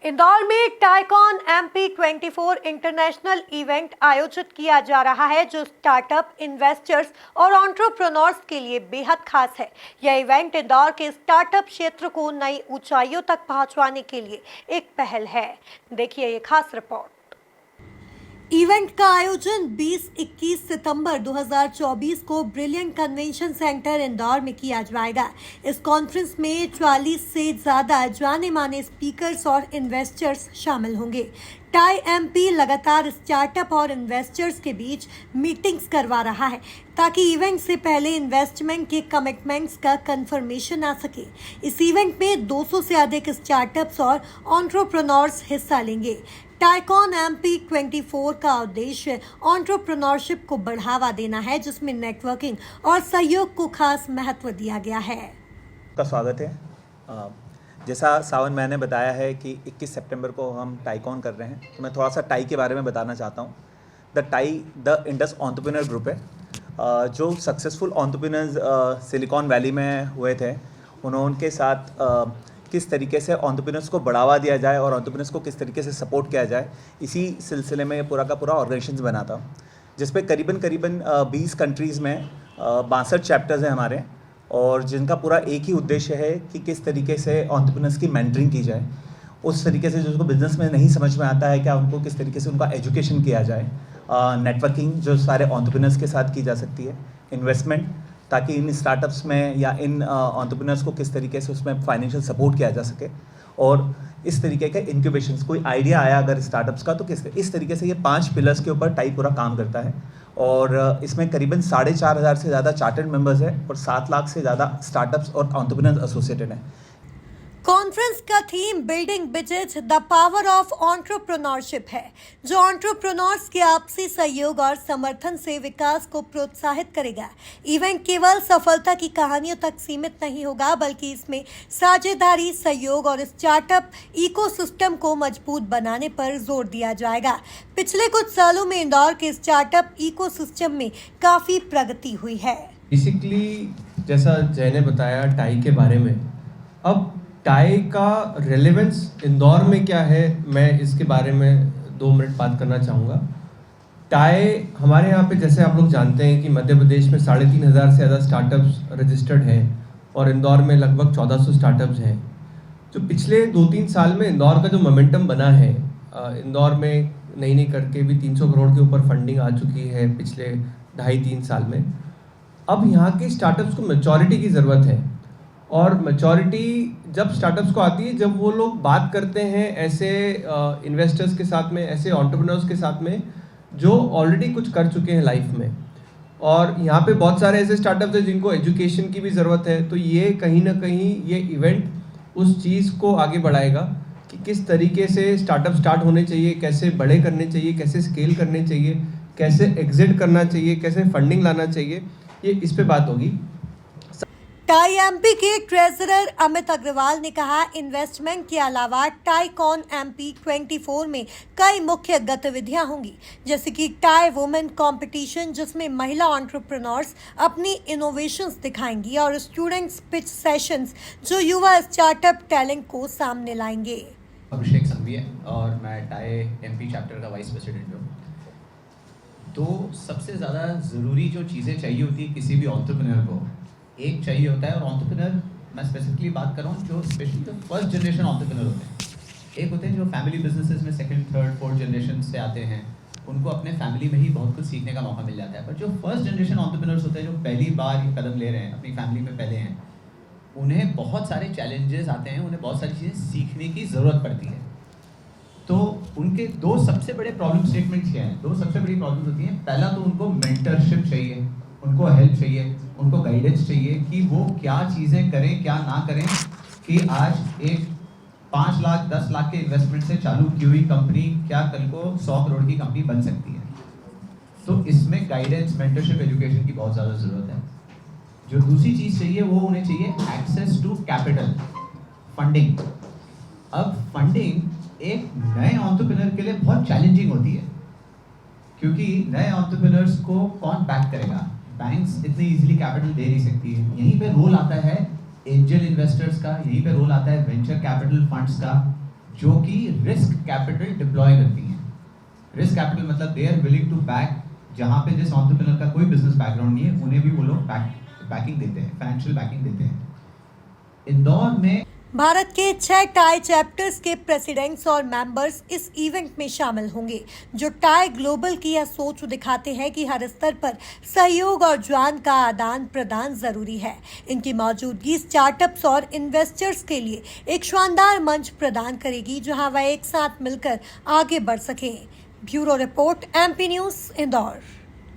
इंदौर में tycoon MP24 international event आयोजित किया जा रहा है, जो स्टार्टअप, इन्वेस्टर्स और एंटरप्रेन्योर्स के लिए बेहद खास है। यह इवेंट इंदौर के स्टार्टअप क्षेत्र को नई ऊंचाइयों तक पहुंचाने के लिए एक पहल है। देखिए ये खास रिपोर्ट। इवेंट का आयोजन 20-21 सितंबर 2024 को ब्रिलियंट कन्वेंशन सेंटर इंदौर में किया जाएगा। इस कॉन्फ्रेंस में 40 से ज्यादा जाने माने स्पीकर्स और इन्वेस्टर्स शामिल होंगे। टाई एमपी लगातार स्टार्टअप और इन्वेस्टर्स के बीच मीटिंग्स करवा रहा है, ताकि इवेंट से पहले इन्वेस्टमेंट के कमिटमेंट्स का कंफर्मेशन आ सके। इस इवेंट में 200 से अधिक स्टार्टअप्स और एंटरप्रेन्योर्स हिस्सा लेंगे। टाइकॉन MP24 का उद्देश्य एंटरप्रेन्योरशिप को बढ़ावा देना है, जिसमें नेटवर्किंग और सहयोग को खास महत्व दिया गया है। का स्वागत है। जैसा सावन मैंने बताया है कि 21 सितंबर को हम टाइकॉन कर रहे हैं, तो मैं थोड़ा सा टाई के बारे में बताना चाहता हूँ। द इंडस एंटरप्रेन्योर ग्रुप है, जो सक्सेसफुल एंटरप्रेन्योर्स सिलिकॉन वैली में हुए थे, उनके साथ किस तरीके से एंटरप्रेन्योर्स को बढ़ावा दिया जाए और एंटरप्रेन्योर्स को किस तरीके से सपोर्ट किया जाए, इसी सिलसिले में पूरा का पूरा ऑर्गेनाइजेशन बना था, जिस पे करीबन 20 कंट्रीज़ में 62 चैप्टर्स हैं हमारे, और जिनका पूरा एक ही उद्देश्य है कि किस तरीके से एंटरप्रेन्योर्स की मेंटरिंग की जाए। उस तरीके से जिसको बिजनेस में नहीं समझ में आता है, क्या उनको किस तरीके से उनका एजुकेशन किया जाए, नेटवर्किंग जो सारे एंटरप्रेन्योर्स के साथ की जा सकती है, इन्वेस्टमेंट ताकि इन स्टार्टअप्स में या इन एंटरप्रेन्योर्स को किस तरीके से उसमें फाइनेंशियल सपोर्ट किया जा सके, और इस तरीके के इंक्यूबेशंस, कोई आइडिया आया अगर स्टार्टअप्स का, तो इस तरीके से ये 5 पिलर्स के ऊपर टाई पूरा काम करता है। और इसमें करीबन 4,500 से ज़्यादा चार्टर्ड मेंबर्स हैं और 7 लाख से ज़्यादा स्टार्टअप्स और एंटरप्रेन्योर्स एसोसिएटेड हैं। कॉन्फ्रेंस का theme building bridges the power of entrepreneurship है, जो एंटरप्रेन्योर्स के आपसी सहयोग और समर्थन से विकास को प्रोत्साहित करेगा। इवेंट केवल सफलता की कहानियों तक सीमित नहीं होगा, बल्कि इसमें साझेदारी, सहयोग और स्टार्टअप इकोसिस्टम को मजबूत बनाने पर जोर दिया जाएगा। पिछले कुछ सालों में इंदौर के स्टार्टअप इकोसिस्टम में काफी प्रगति हुई है। बेसिकली जैसा जय ने बताया टाई के बारे में, अब टाई का रेलेवेंस इंदौर में क्या है, मैं इसके बारे में 2 मिनट बात करना चाहूँगा। टाई हमारे यहाँ पे, जैसे आप लोग जानते हैं कि मध्य प्रदेश में 3,500 से ज़्यादा स्टार्टअप्स रजिस्टर्ड हैं और इंदौर में लगभग 1400 स्टार्टअप्स हैं। जो पिछले 2-3 साल में इंदौर का जो मोमेंटम बना है, इंदौर में नई करके भी 300 करोड़ के ऊपर फंडिंग आ चुकी है पिछले 2.5-3 साल में। अब यहाँ के स्टार्टअप्स को मैच्योरिटी की ज़रूरत है, और मैच्योरिटी जब स्टार्टअप्स को आती है, जब वो लोग बात करते हैं ऐसे इन्वेस्टर्स के साथ में, ऐसे एंटरप्रेन्योर्स के साथ में जो ऑलरेडी कुछ कर चुके हैं लाइफ में। और यहाँ पे बहुत सारे ऐसे स्टार्टअप्स हैं जिनको एजुकेशन की भी ज़रूरत है, तो ये कहीं ना कहीं ये इवेंट उस चीज़ को आगे बढ़ाएगा कि किस तरीके से स्टार्टअप स्टार्ट होने चाहिए, कैसे बड़े करने चाहिए, कैसे स्केल करने चाहिए, कैसे एग्जिट करना चाहिए, कैसे फंडिंग लाना चाहिए, ये इस पर बात होगी। टाई एमपी के ट्रेजरर अमित अग्रवाल ने कहा, इन्वेस्टमेंट के अलावा टाइकॉन MP24 में कई मुख्य गतिविधियां होंगी, जैसे कि टाई वुमेन कंपटीशन, जिसमें महिला एंटरप्रेन्योर्स अपनी इनोवेशंस दिखाएंगी, और स्टूडेंट्स पिच सेशंस, जो युवा स्टार्टअप टैलेंट को सामने लाएंगे। अभिषेक संघवी है और मैं टाई MP चैप्टर का वाइस प्रेसिडेंट हूँ। तो सबसे ज़्यादा ज़रूरी जो चीज़ें चाहिए होती है किसी भी एंटरप्रेन्योर को, एक चाहिए होता है, और एंटरप्रेन्योर मैं स्पेसिफिकली बात कर रहा हूँ जो स्पेशली जो फर्स्ट जनरेशन एंटरप्रेन्योर होते हैं। एक होते हैं जो फैमिली बिजनेसेस में 2nd, 3rd, 4th जनरेशन से आते हैं, उनको अपने फैमिली में ही बहुत कुछ सीखने का मौका मिल जाता है। पर जो फर्स्ट जनरेशन एंटरप्रेन्योर्स होते हैं, जो पहली बार ये कदम ले रहे हैं, अपनी फैमिली में पहले हैं, उन्हें बहुत सारे चैलेंजेस आते हैं, उन्हें बहुत सारी चीज़ें सीखने की ज़रूरत पड़ती है। तो उनके 2 सबसे बड़े प्रॉब्लम स्टेटमेंट्स क्या हैं? 2 सबसे बड़ी प्रॉब्लम्स होती हैं। पहला तो उनको मेंटरशिप चाहिए, उनको हेल्प चाहिए, उनको गाइडेंस चाहिए कि वो क्या चीज़ें करें, क्या ना करें, कि आज एक 5 लाख 10 लाख के इन्वेस्टमेंट से चालू की हुई कंपनी क्या कल को 100 करोड़ की कंपनी बन सकती है। तो इसमें गाइडेंस, मेंटरशिप, एजुकेशन की बहुत ज़्यादा ज़रूरत है। जो दूसरी चीज़ चाहिए वो उन्हें चाहिए एक्सेस टू कैपिटल, फंडिंग। अब फंडिंग एक नए एंटरप्रेन्योर के लिए बहुत चैलेंजिंग होती है, क्योंकि नए एंटरप्रेन्योर्स को कौन बैक करेगा? बैंक्स इतनी इजीली कैपिटल दे नहीं सकती है। यहीं पे रोल आता है एंजल इन्वेस्टर्स का, यहीं पे रोल आता है वेंचर कैपिटल फंड्स का, जो कि रिस्क कैपिटल डिप्लॉय करती हैं। रिस्क कैपिटल मतलब they are willing to back, जहाँ पे जिस एंटरप्रेन्योर का कोई बिजनेस बैकग्राउंड नहीं है उन्हें भी वो लोग बैकिंग देते हैं, फाइनेंशियल बैकिंग देते हैं। इंदौर में भारत के 6 टाई चैप्टर्स के प्रेसिडेंट्स और मेंबर्स इस इवेंट में शामिल होंगे, जो टाई ग्लोबल की यह सोच दिखाते हैं कि हर स्तर पर सहयोग और ज्ञान का आदान प्रदान जरूरी है। इनकी मौजूदगी स्टार्टअप्स और इन्वेस्टर्स के लिए एक शानदार मंच प्रदान करेगी, जहां वह एक साथ मिलकर आगे बढ़ सकें। Bureau report, MP news, Indore.